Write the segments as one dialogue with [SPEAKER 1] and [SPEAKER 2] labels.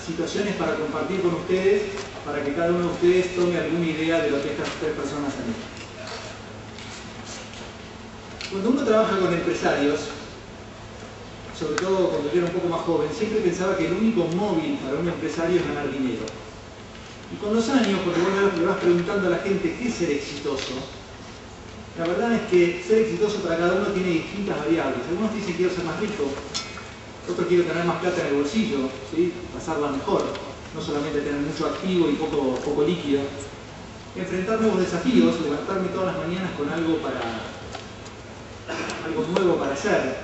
[SPEAKER 1] situaciones para compartir con ustedes, para que cada uno de ustedes tome alguna idea de lo que estas tres personas han hecho. Cuando uno trabaja con empresarios, sobre todo cuando yo era un poco más joven, siempre pensaba que el único móvil para un empresario es ganar dinero. Y con los años, porque vos le vas preguntando a la gente qué es ser exitoso, la verdad es que ser exitoso para cada uno tiene distintas variables. Algunos dicen quiero ser más rico, otros quiero tener más plata en el bolsillo, ¿sí? Pasarla mejor, no solamente tener mucho activo y poco líquido. Enfrentar nuevos desafíos, levantarme todas las mañanas con algo nuevo para hacer,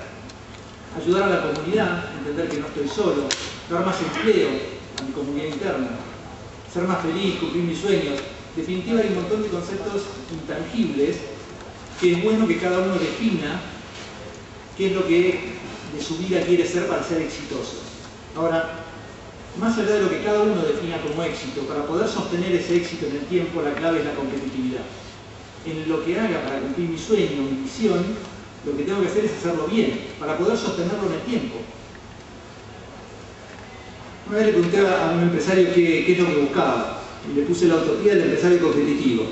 [SPEAKER 1] ayudar a la comunidad, entender que no estoy solo, dar más empleo a mi comunidad interna, ser más feliz, cumplir mis sueños. En definitiva, hay un montón de conceptos intangibles que es bueno que cada uno defina qué es lo que de su vida quiere ser para ser exitoso. Ahora, más allá de lo que cada uno defina como éxito, para poder sostener ese éxito en el tiempo, la clave es la competitividad. En lo que haga para cumplir mi sueño, mi visión, lo que tengo que hacer es hacerlo bien, para poder sostenerlo en el tiempo. Una vez le pregunté a un empresario qué es lo que buscaba, y le puse la utopía del empresario competitivo.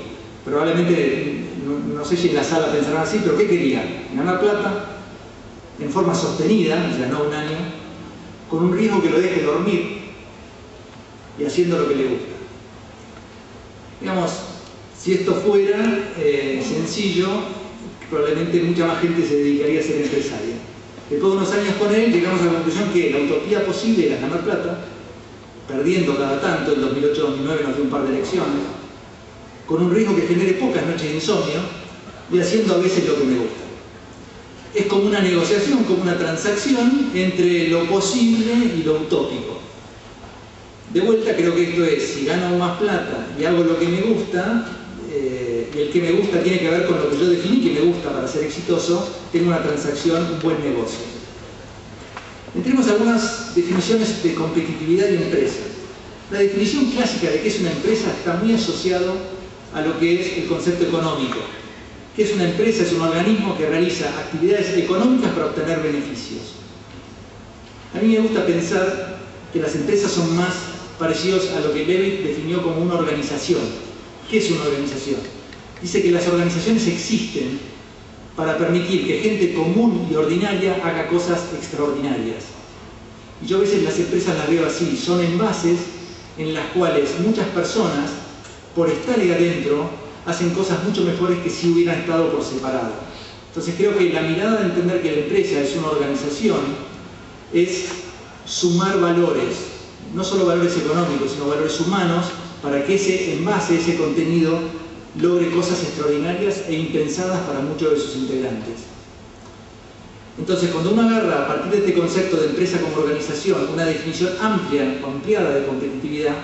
[SPEAKER 1] Probablemente, no sé si en la sala pensarán así, pero ¿qué quería? Ganar plata en forma sostenida, ya no un año, con un riesgo que lo deje dormir y haciendo lo que le gusta. Digamos, si esto fuera sencillo, probablemente mucha más gente se dedicaría a ser empresaria. Después de unos años con él, llegamos a la conclusión que la utopía posible era ganar plata, perdiendo cada tanto, en 2008-2009 nos dio un par de elecciones, con un riesgo que genere pocas noches de insomnio y haciendo a veces lo que me gusta. Es como una negociación, como una transacción entre lo posible y lo utópico. De vuelta, creo que esto es, si gano más plata y hago lo que me gusta, y el que me gusta tiene que ver con lo que yo definí que me gusta para ser exitoso, tengo una transacción, un buen negocio. Entremos a algunas definiciones de competitividad y empresa. La definición clásica de qué es una empresa está muy asociado a lo que es el concepto económico. ¿Qué es una empresa? Es un organismo que realiza actividades económicas para obtener beneficios. A mí me gusta pensar que las empresas son más parecidos a lo que Levitt definió como una organización. ¿Qué es una organización? Dice que las organizaciones existen para permitir que gente común y ordinaria haga cosas extraordinarias. Y yo a veces las empresas las veo así, son envases en las cuales muchas personas, por estar ahí adentro, hacen cosas mucho mejores que si hubieran estado por separado. Entonces creo que la mirada de entender que la empresa es una organización es sumar valores, no solo valores económicos, sino valores humanos, para que ese envase, ese contenido, logre cosas extraordinarias e impensadas para muchos de sus integrantes. Entonces, cuando uno agarra a partir de este concepto de empresa como organización una definición amplia, ampliada de competitividad,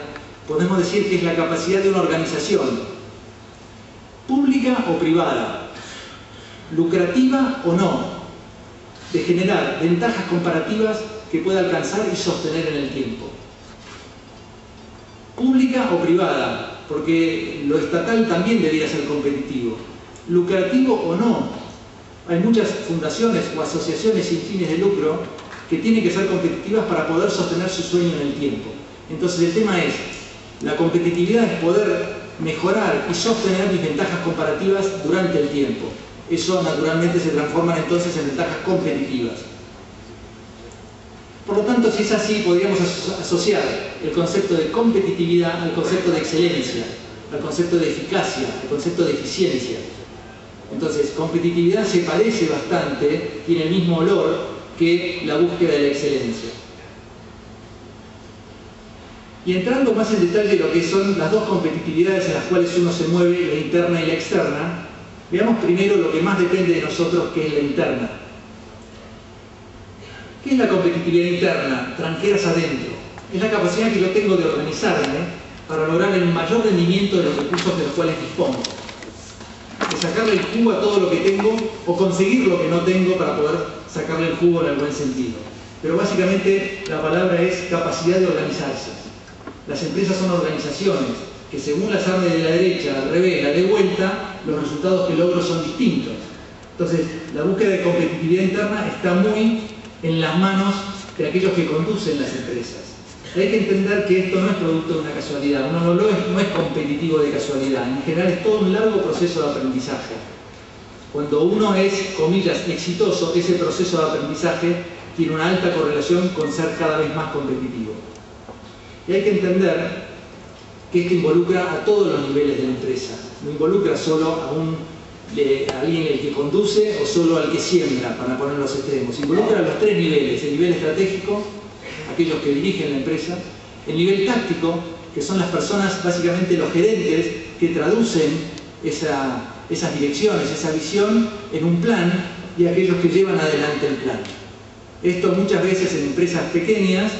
[SPEAKER 1] podemos decir que es la capacidad de una organización, pública o privada, lucrativa o no, de generar ventajas comparativas que pueda alcanzar y sostener en el tiempo. Pública o privada, porque lo estatal también debería ser competitivo. Lucrativo o no. Hay muchas fundaciones o asociaciones sin fines de lucro que tienen que ser competitivas para poder sostener su sueño en el tiempo. Entonces el tema es, la competitividad es poder mejorar y sostener mis ventajas comparativas durante el tiempo. Eso naturalmente se transforma entonces en ventajas competitivas. Por lo tanto, si es así, podríamos asociar el concepto de competitividad al concepto de excelencia, al concepto de eficacia, al concepto de eficiencia. Entonces, competitividad se parece bastante, tiene el mismo olor que la búsqueda de la excelencia. Y entrando más en detalle de lo que son las dos competitividades en las cuales uno se mueve, la interna y la externa, veamos primero lo que más depende de nosotros, que es la interna. ¿Qué es la competitividad interna? Tranqueras adentro. Es la capacidad que yo tengo de organizarme para lograr el mayor rendimiento de los recursos de los cuales dispongo. De sacarle el jugo a todo lo que tengo o conseguir lo que no tengo para poder sacarle el jugo en el buen sentido. Pero básicamente la palabra es capacidad de organizarse. Las empresas son organizaciones que según las arme de la derecha, al revés, la de vuelta, los resultados que logro son distintos. Entonces, la búsqueda de competitividad interna está muy en las manos de aquellos que conducen las empresas. Hay que entender que esto no es producto de una casualidad, uno no es competitivo de casualidad, en general es todo un largo proceso de aprendizaje. Cuando uno es, comillas, exitoso, ese proceso de aprendizaje tiene una alta correlación con ser cada vez más competitivo. Y hay que entender que esto involucra a todos los niveles de la empresa, no involucra solo a alguien el que conduce o solo al que siembra, para poner los extremos, involucra a los tres niveles: el nivel estratégico, aquellos que dirigen la empresa; el nivel táctico, que son las personas, básicamente los gerentes, que traducen esas direcciones, esa visión en un plan, y aquellos que llevan adelante el plan. Esto muchas veces en empresas pequeñas,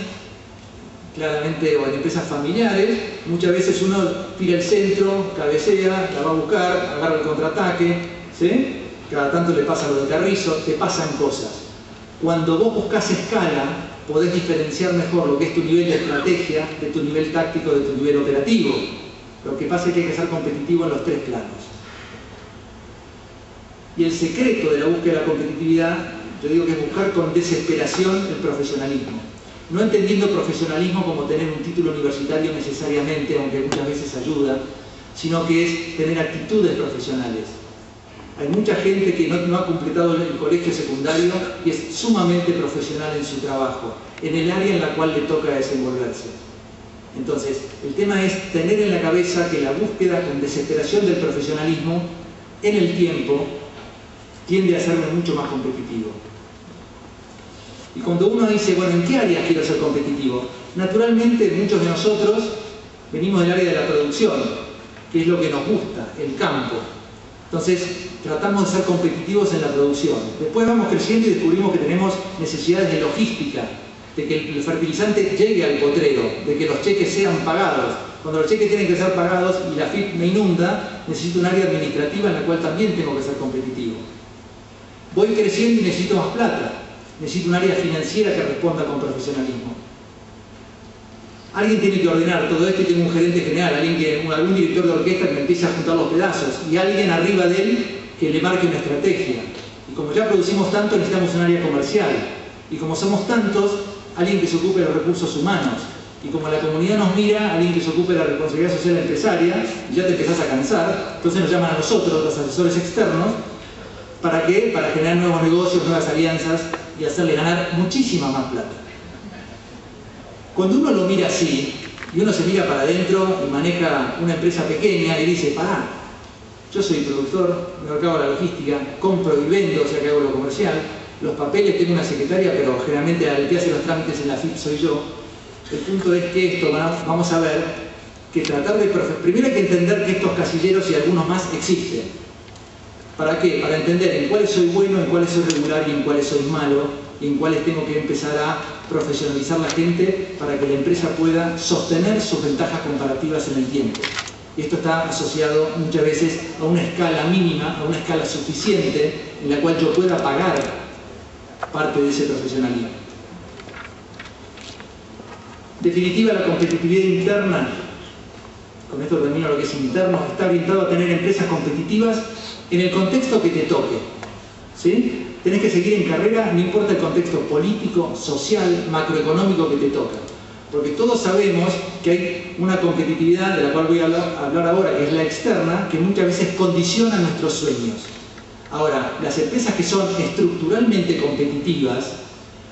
[SPEAKER 1] claramente, o en empresas familiares, muchas veces uno tira el centro, cabecea, la va a buscar, agarra el contraataque, ¿sí? Cada tanto le pasa lo de Carrizo, te pasan cosas. Cuando vos buscás escala, podés diferenciar mejor lo que es tu nivel de estrategia de tu nivel táctico, de tu nivel operativo. Lo que pasa es que hay que ser competitivo en los tres planos. Y el secreto de la búsqueda de la competitividad, yo digo que es buscar con desesperación el profesionalismo. No entendiendo profesionalismo como tener un título universitario necesariamente, aunque muchas veces ayuda, sino que es tener actitudes profesionales. Hay mucha gente que no ha completado el colegio secundario y es sumamente profesional en su trabajo, en el área en la cual le toca desenvolverse. Entonces, el tema es tener en la cabeza que la búsqueda con desesperación del profesionalismo en el tiempo tiende a serme mucho más competitivo. Y cuando uno dice, bueno, ¿en qué áreas quiero ser competitivo? Naturalmente, muchos de nosotros venimos del área de la producción, que es lo que nos gusta, el campo. Entonces, tratamos de ser competitivos en la producción. Después vamos creciendo y descubrimos que tenemos necesidades de logística, de que el fertilizante llegue al potrero, de que los cheques sean pagados. Cuando los cheques tienen que ser pagados y la FIP me inunda, necesito un área administrativa en la cual también tengo que ser competitivo. Voy creciendo y necesito más plata. Necesito un área financiera que responda con profesionalismo. Alguien tiene que ordenar todo esto y tengo un gerente general, algún director de orquesta que me empiece a juntar los pedazos y alguien arriba de él que le marque una estrategia. Y como ya producimos tanto, necesitamos un área comercial. Y como somos tantos, alguien que se ocupe de los recursos humanos. Y como la comunidad nos mira, alguien que se ocupe de la responsabilidad social empresaria, y ya te empezás a cansar, entonces nos llaman a nosotros, los asesores externos. ¿Para qué? Para generar nuevos negocios, nuevas alianzas y hacerle ganar muchísima más plata. Cuando uno lo mira así, y uno se mira para adentro y maneja una empresa pequeña y dice, pará, yo soy productor, me encargo de la logística, compro y vendo, o sea que hago lo comercial, los papeles tengo una secretaria, pero generalmente la que hace los trámites en la FIP soy yo. El punto es que esto, vamos a ver, que tratar de... Primero hay que entender que estos casilleros y algunos más existen. ¿Para qué? Para entender en cuáles soy bueno, en cuáles soy regular y en cuáles soy malo, y en cuáles tengo que empezar a profesionalizar la gente para que la empresa pueda sostener sus ventajas comparativas en el tiempo. Y esto está asociado muchas veces a una escala mínima, a una escala suficiente en la cual yo pueda pagar parte de ese profesionalismo. En definitiva, la competitividad interna, con esto termino lo que es interno, está orientado a tener empresas competitivas en el contexto que te toque, ¿sí? Tenés que seguir en carrera, no importa el contexto político, social, macroeconómico que te toca. Porque todos sabemos que hay una competitividad, de la cual voy a hablar ahora, que es la externa, que muchas veces condiciona nuestros sueños. Ahora, las empresas que son estructuralmente competitivas,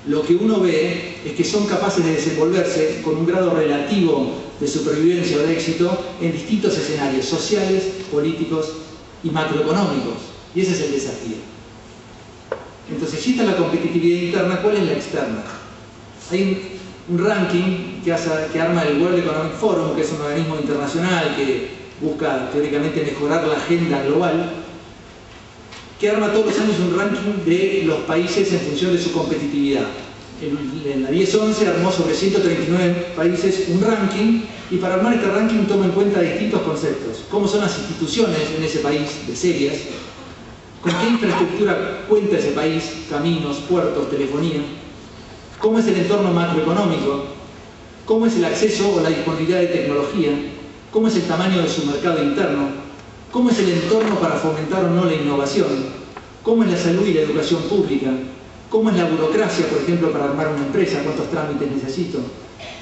[SPEAKER 1] lo que uno ve es que son capaces de desenvolverse con un grado relativo de supervivencia o de éxito en distintos escenarios sociales, políticos y macroeconómicos. Y ese es el desafío. Entonces, si está la competitividad interna, ¿cuál es la externa? Hay un ranking que arma el World Economic Forum, que es un organismo internacional que busca teóricamente mejorar la agenda global, que arma todos los años un ranking de los países en función de su competitividad. En la 10-11 armó sobre 139 países un ranking, y para armar este ranking toma en cuenta distintos conceptos. Cómo son las instituciones en ese país de serias, con qué infraestructura cuenta ese país, caminos, puertos, telefonía, cómo es el entorno macroeconómico, cómo es el acceso o la disponibilidad de tecnología, cómo es el tamaño de su mercado interno, cómo es el entorno para fomentar o no la innovación, cómo es la salud y la educación pública, cómo es la burocracia, por ejemplo, para armar una empresa, cuántos trámites necesito,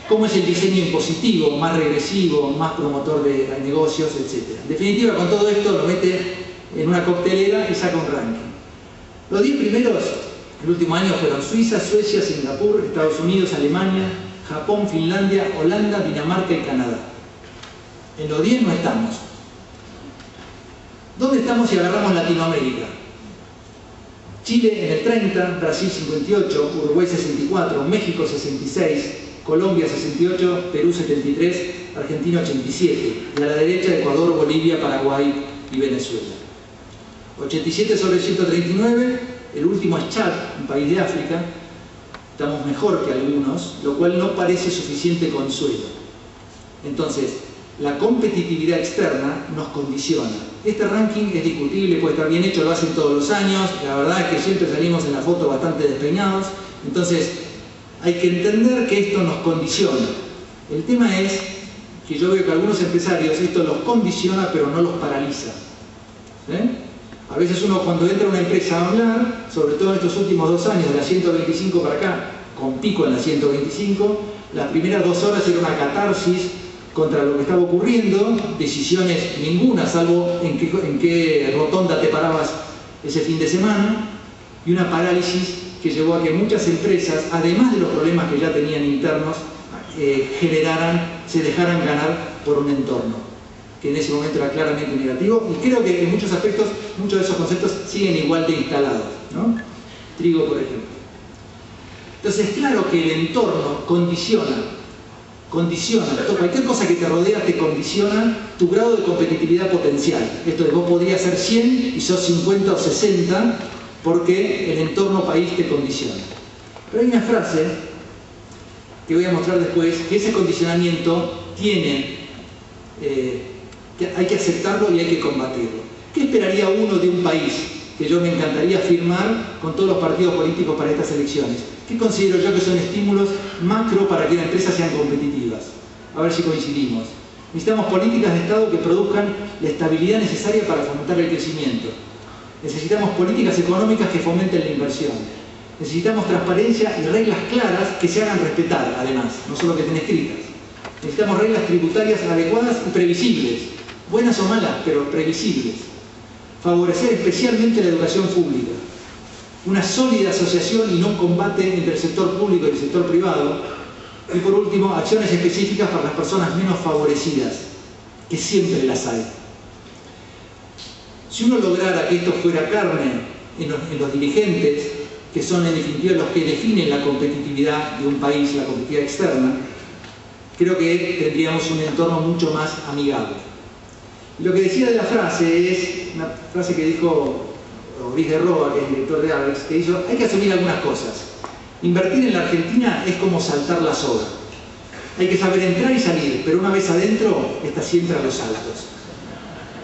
[SPEAKER 1] cómo es el diseño impositivo, más regresivo, más promotor de negocios, etc. En definitiva, con todo esto lo mete en una coctelera y saca un ranking. Los 10 primeros, el último año, fueron Suiza, Suecia, Singapur, Estados Unidos, Alemania, Japón, Finlandia, Holanda, Dinamarca y Canadá. En los 10 no estamos. ¿Dónde estamos si agarramos Latinoamérica? Chile en el 30, Brasil 58, Uruguay 64, México 66, Colombia 68, Perú 73, Argentina 87. Y a la derecha Ecuador, Bolivia, Paraguay y Venezuela. 87 sobre 139, el último es Chad, un país de África. Estamos mejor que algunos, lo cual no parece suficiente consuelo. Entonces, la competitividad externa nos condiciona. Este ranking es discutible, puede estar bien hecho, lo hacen todos los años, la verdad es que siempre salimos en la foto bastante despeinados, entonces hay que entender que esto nos condiciona. El tema es que yo veo que algunos empresarios esto los condiciona pero no los paraliza. A veces uno cuando entra a una empresa a hablar, sobre todo en estos últimos 2 años, de la 125 para acá, con pico en la 125, las primeras 2 horas era una catarsis contra lo que estaba ocurriendo, decisiones ninguna, salvo en qué rotonda te parabas ese fin de semana, y una parálisis que llevó a que muchas empresas, además de los problemas que ya tenían internos, se dejaran ganar por un entorno que en ese momento era claramente negativo, y creo que en muchos aspectos, muchos de esos conceptos siguen igual de instalados, ¿no? Trigo, por ejemplo. Entonces, claro que el entorno condiciona, cualquier cosa que te rodea te condiciona tu grado de competitividad potencial. Esto de vos podrías ser 100 y sos 50 o 60 porque el entorno país te condiciona. Pero hay una frase que voy a mostrar después, que ese condicionamiento tiene, hay que aceptarlo y hay que combatirlo. ¿Qué esperaría uno de un país que yo me encantaría firmar con todos los partidos políticos para estas elecciones? ¿Qué considero yo que son estímulos macro para que las empresas sean competitivas? A ver si coincidimos. Necesitamos políticas de Estado que produzcan la estabilidad necesaria para fomentar el crecimiento. Necesitamos políticas económicas que fomenten la inversión. Necesitamos transparencia y reglas claras que se hagan respetar, además, no solo que estén escritas. Necesitamos reglas tributarias adecuadas y previsibles, buenas o malas, pero previsibles. Favorecer especialmente la educación pública. Una sólida asociación y no combate entre el sector público y el sector privado. Y por último, acciones específicas para las personas menos favorecidas, que siempre las hay. Si uno lograra que esto fuera carne en los dirigentes, que son en definitiva los que definen la competitividad de un país, la competitividad externa, creo que tendríamos un entorno mucho más amigable. Y lo que decía de la frase es una frase que dijo Luis de Roa, que es el director de Avex, que dijo: hay que asumir algunas cosas. Invertir en la Argentina es como saltar la soga. Hay que saber entrar y salir, pero una vez adentro está siempre a los saltos.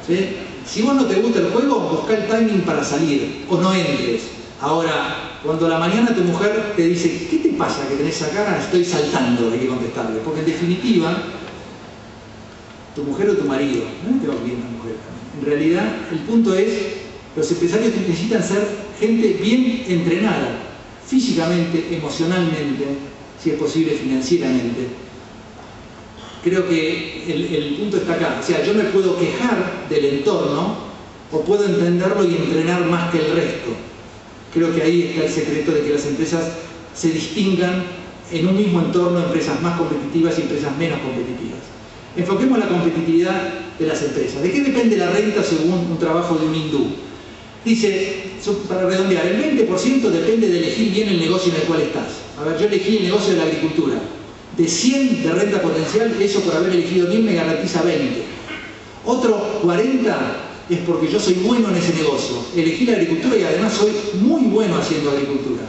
[SPEAKER 1] ¿Sí? Si vos no te gusta el juego, busca el timing para salir, o no entres. Ahora, cuando a la mañana tu mujer te dice: ¿qué te pasa que tenés esa cara? Estoy saltando, hay que contestarle. Porque en definitiva, tu mujer o tu marido, no te va bien la mujer. En realidad, el punto es, los empresarios necesitan ser gente bien entrenada, físicamente, emocionalmente, si es posible financieramente. Creo que el punto está acá. O sea, yo me puedo quejar del entorno o puedo entenderlo y entrenar más que el resto. Creo que ahí está el secreto de que las empresas se distingan en un mismo entorno, empresas más competitivas y empresas menos competitivas. Enfoquemos la competitividad de las empresas. ¿De qué depende la renta según un trabajo de un hindú? Dice, para redondear, el 20% depende de elegir bien el negocio en el cual estás. A ver, yo elegí el negocio de la agricultura. De 100 de renta potencial, eso por haber elegido bien me garantiza 20. Otro 40 es porque yo soy bueno en ese negocio. Elegí la agricultura y además soy muy bueno haciendo agricultura.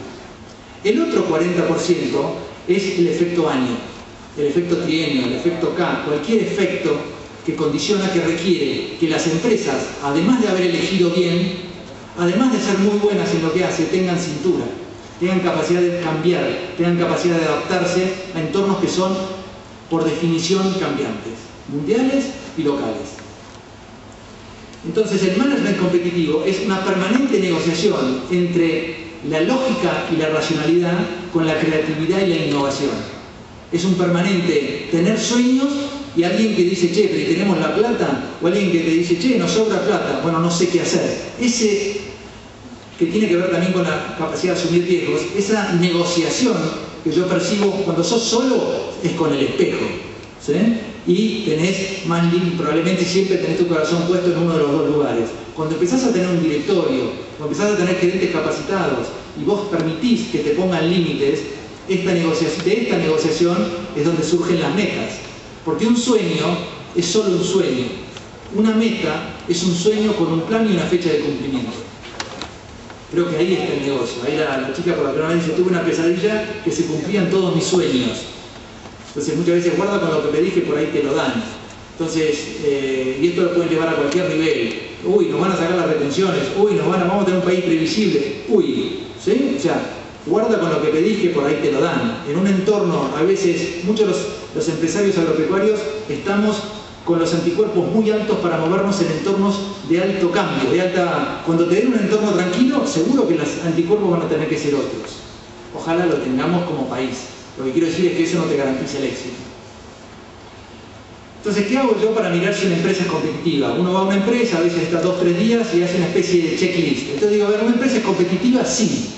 [SPEAKER 1] El otro 40% es el efecto año, el efecto trienio, el efecto K, cualquier efecto que condiciona, que requiere que las empresas, además de haber elegido bien, además de ser muy buenas en lo que hace, tengan cintura, tengan capacidad de cambiar, tengan capacidad de adaptarse a entornos que son, por definición, cambiantes, mundiales y locales. Entonces, el management competitivo es una permanente negociación entre la lógica y la racionalidad con la creatividad y la innovación. Es un permanente tener sueños y alguien que dice, che, pero ¿tenemos la plata? O alguien que te dice, che, nos sobra plata, bueno, no sé qué hacer. Ese que tiene que ver también con la capacidad de asumir riesgos, esa negociación que yo percibo cuando sos solo es con el espejo, ¿sí? Y tenés más probablemente siempre tenés tu corazón puesto en uno de los dos lugares. Cuando empezás a tener un directorio, cuando empezás a tener gerentes capacitados y vos permitís que te pongan límites, de esta negociación es donde surgen las metas. Porque un sueño es solo un sueño. Una meta es un sueño con un plan y una fecha de cumplimiento. Creo que ahí está el negocio. Ahí la chica por la primera vez dice, tuve una pesadilla que se cumplían todos mis sueños. Entonces muchas veces guarda con lo que pedís que por ahí te lo dan. Entonces, y esto lo pueden llevar a cualquier nivel. Uy, nos van a sacar las retenciones. Uy, vamos a tener un país previsible. Uy, ¿sí? O sea, guarda con lo que pedís que por ahí te lo dan. En un entorno, a veces, muchos los empresarios agropecuarios estamos con los anticuerpos muy altos para movernos en entornos de alto cambio, cuando te den un entorno tranquilo, seguro que los anticuerpos van a tener que ser otros. Ojalá lo tengamos como país. Lo que quiero decir es que eso no te garantiza el éxito. Entonces, ¿qué hago yo para mirar si una empresa es competitiva? Uno va a una empresa, a veces está 2 o 3 días y hace una especie de checklist. Entonces digo, a ver, ¿una empresa es competitiva? Sí.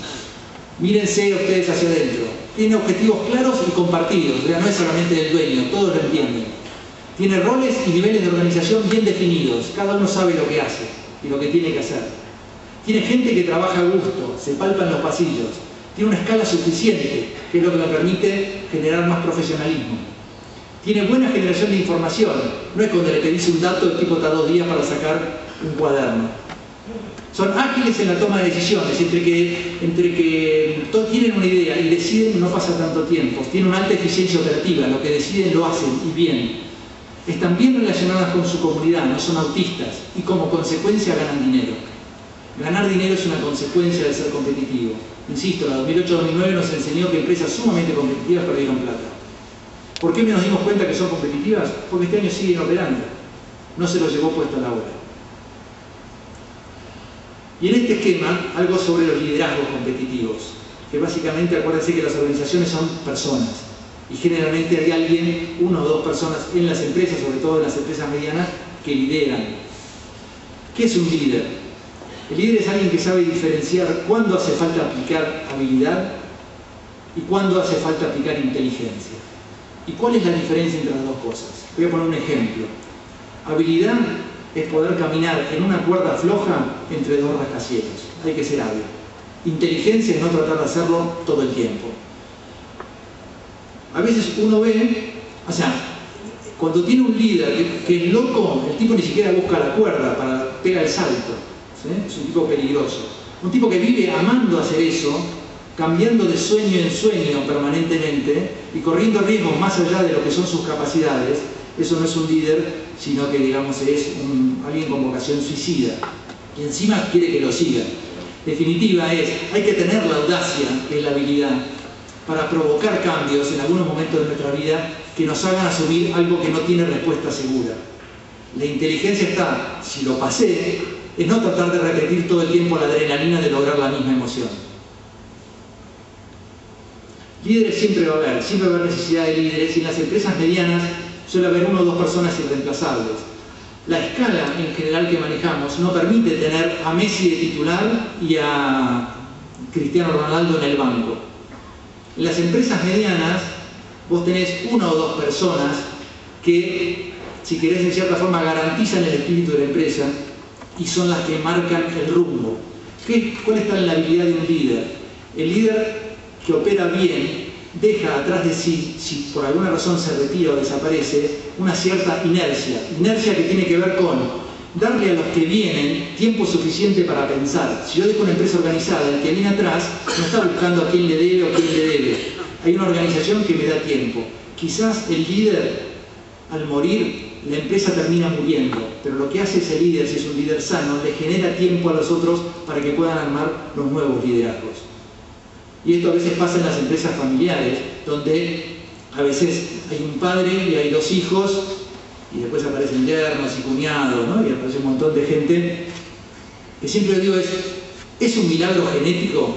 [SPEAKER 1] Mírense ustedes hacia adentro. Tiene objetivos claros y compartidos, o sea, no es solamente del dueño, todos lo entienden. Tiene roles y niveles de organización bien definidos, cada uno sabe lo que hace y lo que tiene que hacer. Tiene gente que trabaja a gusto, se palpa en los pasillos. Tiene una escala suficiente, que es lo que me permite generar más profesionalismo. Tiene buena generación de información, no es cuando le pedís un dato, el tipo está 2 días para sacar un cuaderno. Son ágiles en la toma de decisiones, entre que todos tienen una idea y deciden, no pasa tanto tiempo. Tienen una alta eficiencia operativa, lo que deciden lo hacen y bien. Están bien relacionadas con su comunidad, no son autistas y como consecuencia ganan dinero. Ganar dinero es una consecuencia de ser competitivo. Insisto, la 2008-2009 nos enseñó que empresas sumamente competitivas perdieron plata. ¿Por qué nos dimos cuenta que son competitivas? Porque este año siguen operando. No se lo llevó puesto a la hora. Y en este esquema, algo sobre los liderazgos competitivos, que básicamente, acuérdense que las organizaciones son personas, y generalmente hay alguien, 1 o 2 personas en las empresas, sobre todo en las empresas medianas, que lideran. ¿Qué es un líder? El líder es alguien que sabe diferenciar cuándo hace falta aplicar habilidad y cuándo hace falta aplicar inteligencia. ¿Y cuál es la diferencia entre las dos cosas? Voy a poner un ejemplo. Habilidad es poder caminar en una cuerda floja entre 2 rascacielos. Hay que ser hábil. Inteligencia es no tratar de hacerlo todo el tiempo. A veces uno ve, o sea, cuando tiene un líder que es loco, el tipo ni siquiera busca la cuerda para pegar el salto. ¿Sí? Es un tipo peligroso. Un tipo que vive amando hacer eso, cambiando de sueño en sueño permanentemente y corriendo riesgos más allá de lo que son sus capacidades. Eso no es un líder, sino que, digamos, es alguien con vocación suicida. Y encima quiere que lo sigan. Definitiva hay que tener la audacia, que es la habilidad, para provocar cambios en algunos momentos de nuestra vida que nos hagan asumir algo que no tiene respuesta segura. La inteligencia está, si lo pasé, es no tratar de repetir todo el tiempo la adrenalina de lograr la misma emoción. Líderes siempre va a haber necesidad de líderes, y en las empresas medianas suele haber 1 o 2 personas irreemplazables. La escala en general que manejamos no permite tener a Messi de titular y a Cristiano Ronaldo en el banco. En las empresas medianas vos tenés 1 o 2 personas que, si querés, en cierta forma garantizan el espíritu de la empresa y son las que marcan el rumbo. ¿Cuál está en la habilidad de un líder? El líder que opera bien deja atrás de sí, si por alguna razón se retira o desaparece, una cierta inercia que tiene que ver con darle a los que vienen tiempo suficiente para pensar. Si yo dejo una empresa organizada, el que viene atrás no está buscando a quién le debe o quién le debe. Hay una organización que me da tiempo. Quizás el líder, al morir, la empresa termina muriendo, pero lo que hace ese líder, si es un líder sano, le genera tiempo a los otros para que puedan armar los nuevos liderazgos. Y esto a veces pasa en las empresas familiares, donde a veces hay un padre y hay 2 hijos, y después aparecen yernos y cuñados, ¿no? Y aparece un montón de gente, que siempre digo es un milagro genético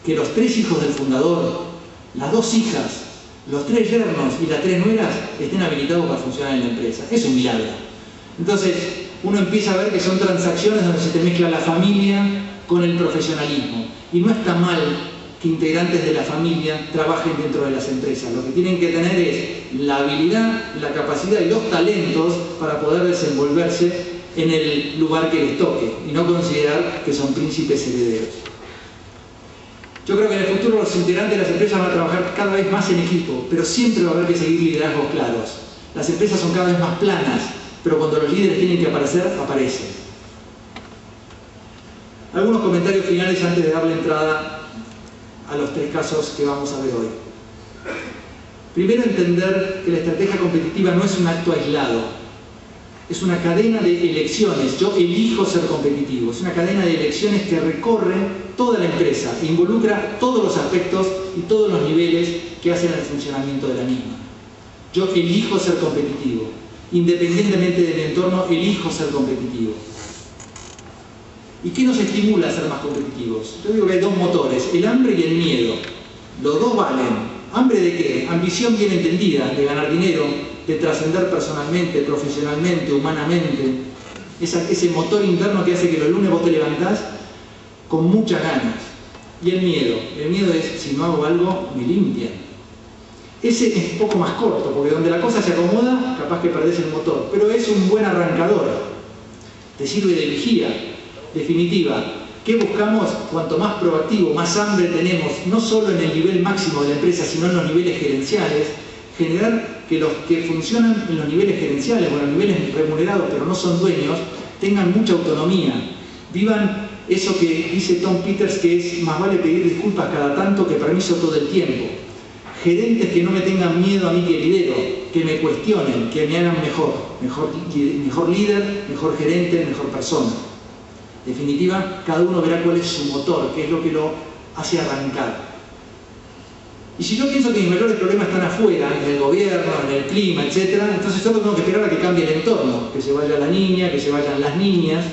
[SPEAKER 1] que los 3 hijos del fundador, las 2 hijas los 3 yernos y las 3 nueras estén habilitados para funcionar en la empresa. Es un milagro. Entonces, uno empieza a ver que son transacciones donde se te mezcla la familia con el profesionalismo. Y no está mal que integrantes de la familia trabajen dentro de las empresas. Lo que tienen que tener es la habilidad, la capacidad y los talentos para poder desenvolverse en el lugar que les toque y no considerar que son príncipes herederos. Yo creo que en el futuro los integrantes de las empresas van a trabajar cada vez más en equipo, pero siempre va a haber que seguir liderazgos claros. Las empresas son cada vez más planas, pero cuando los líderes tienen que aparecer, aparecen. Algunos comentarios finales antes de darle entrada a los 3 casos que vamos a ver hoy. Primero, entender que la estrategia competitiva no es un acto aislado. Es una cadena de elecciones. Yo elijo ser competitivo. Es una cadena de elecciones que recorre toda la empresa e involucra todos los aspectos y todos los niveles que hacen el funcionamiento de la misma. Yo elijo ser competitivo. Independientemente de mi entorno, elijo ser competitivo. ¿Y qué nos estimula a ser más competitivos? Yo digo que hay 2 motores, el hambre y el miedo. Los 2 valen. ¿Hambre de qué? Ambición bien entendida, de ganar dinero, de trascender personalmente, profesionalmente, humanamente. Ese motor interno que hace que los lunes vos te levantás con muchas ganas. Y el miedo es, si no hago algo, me limpian. Ese es un poco más corto, porque donde la cosa se acomoda, capaz que perdés el motor, pero es un buen arrancador. Te sirve de vigía. Definitiva, ¿qué buscamos? Cuanto más proactivo, más hambre tenemos, no solo en el nivel máximo de la empresa, sino en los niveles gerenciales, generar que los que funcionan en los niveles gerenciales o en los niveles remunerados, pero no son dueños, tengan mucha autonomía, vivan eso que dice Tom Peters, que es más vale pedir disculpas cada tanto que permiso todo el tiempo. Gerentes que no me tengan miedo a mí que lidero, que me cuestionen, que me hagan mejor líder, mejor gerente, mejor persona. En definitiva, cada uno verá cuál es su motor, qué es lo que lo hace arrancar. Y si yo pienso que mis mayores problemas están afuera, en el gobierno, en el clima, etc., entonces solo tengo que esperar a que cambie el entorno, que se vaya la niña, que se vayan las niñas.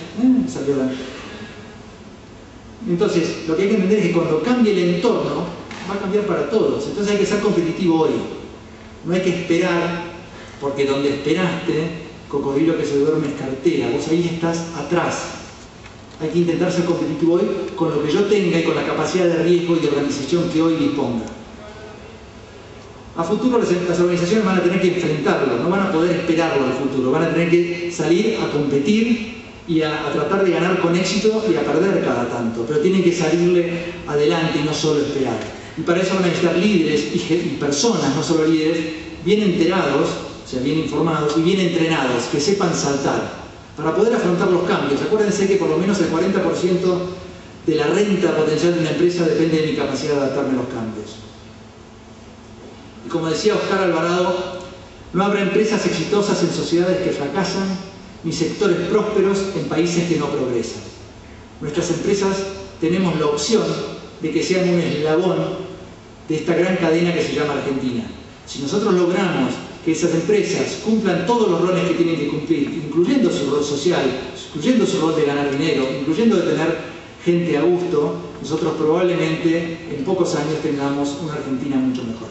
[SPEAKER 1] Entonces, lo que hay que entender es que cuando cambie el entorno, va a cambiar para todos. Entonces hay que ser competitivo hoy. No hay que esperar, porque donde esperaste, cocodrilo que se duerme es cartera. Vos ahí estás atrás. Hay que intentar ser competitivo hoy con lo que yo tenga y con la capacidad de riesgo y de organización que hoy disponga. A futuro las organizaciones van a tener que enfrentarlo, no van a poder esperarlo al futuro, van a tener que salir a competir y a tratar de ganar con éxito y a perder cada tanto, pero tienen que salirle adelante y no solo esperar. Y para eso van a necesitar líderes y personas, no solo líderes, bien enterados, o sea, bien informados y bien entrenados, que sepan saltar, para poder afrontar los cambios. Acuérdense que por lo menos el 40% de la renta potencial de una empresa depende de mi capacidad de adaptarme a los cambios. Y como decía Oscar Alvarado, no habrá empresas exitosas en sociedades que fracasan, ni sectores prósperos en países que no progresan. Nuestras empresas tenemos la opción de que sean un eslabón de esta gran cadena que se llama Argentina. Si nosotros logramos que esas empresas cumplan todos los roles que tienen que cumplir, incluyendo su rol social, incluyendo su rol de ganar dinero, incluyendo de tener gente a gusto, nosotros probablemente en pocos años tengamos una Argentina mucho mejor.